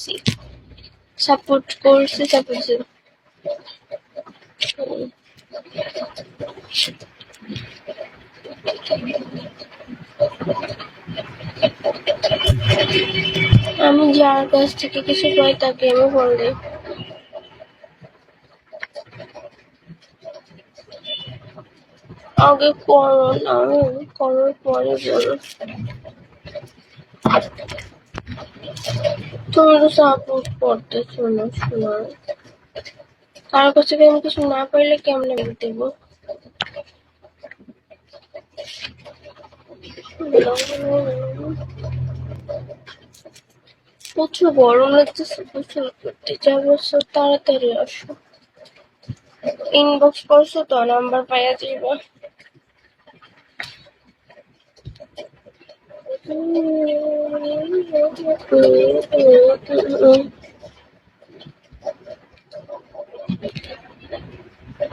করছি, সাপোর্ট করছি, সাপোর্ট আমি যার কাছ থেকে কিছু পাই তাকে আমি ফল দিই। আগে করো না, করার পরে বলো। তুমি তো সাপোর্ট করতেছো না, শোনা কারো কাছ থেকে আমি কিছু না পাইলে কেমনে দেবো? প্রচুর গরম লাগতেছে, প্রচুর করতে যাবো, তাড়াতাড়ি আসো। ইনবক্স করছো তো, নাম্বার পাইয়া যাইবা।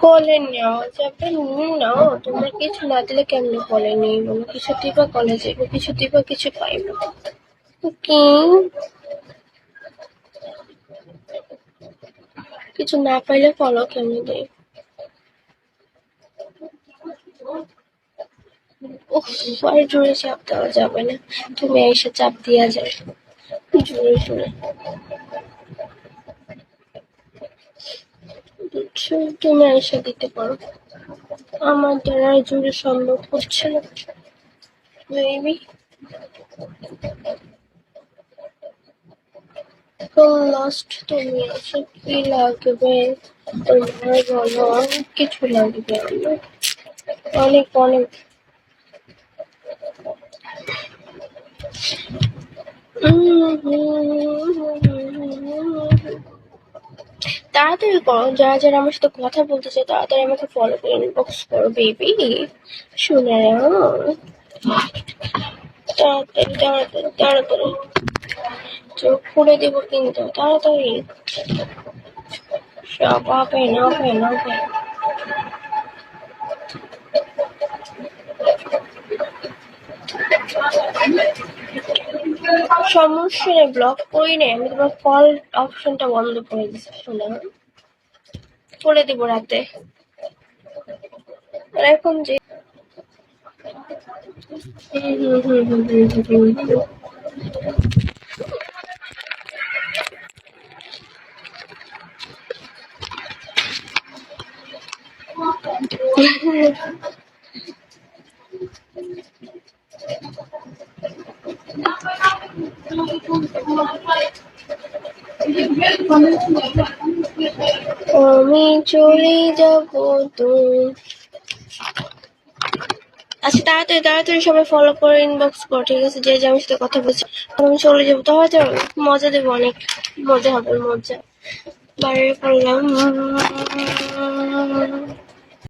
কলে নেওয়া যাবে নাও, তোমরা কিছু না দিলে কেমনে কলে নেই বলো? কিছু দিবা কলে যাইবো, কিছু দিবা কিছু পাইবো। কি কিছু না পাইলে ফলো কেমনে দেয়? উফ, আর জোরে চাপ দেওয়া যাবে না, তুমি এসে চাপ দিয়া যায় জোরে জোরে, বুঝছো? তুমি এসে দিতে পারো, আমার দ্বারা জোরে সম্ভব হচ্ছে না বেবি। লাস্ট তুমি আছো, কি লাগবে তোমার বলো? অনেক কিছু লাগবে আমার, অনেক অনেক। তাড়াতাড়ি করো, যারা যারা আমার সাথে কথা বলতে চায় তাড়াতাড়ি আমাকে ফলো করে ইনবক্স করো বেবি, শুনে তাড়াতাড়ি তাড়াতাড়ি তাড়াতাড়ি, চোখ খুলে দেবো কিন্তু তাড়াতাড়ি, সব হবে না হবে না হবে। সমস্যা নেই, ব্লক করি নাই আমি, তোমার কল অপশনটা বন্ধ করে দিচ্ছি, শোনা করে দিব রাতে। এখন যে আমি চলে যাবো তো। আচ্ছা তাড়াতাড়ি তাড়াতাড়ি সবাই ফলো করে ইনবক্স করো, ঠিক আছে? যে যে আমার সাথে কথা বলছে, আমি চলে যাবো, তাহলে মজা দেবো, অনেক মজা হবে, মজা বাইরে পড়লাম।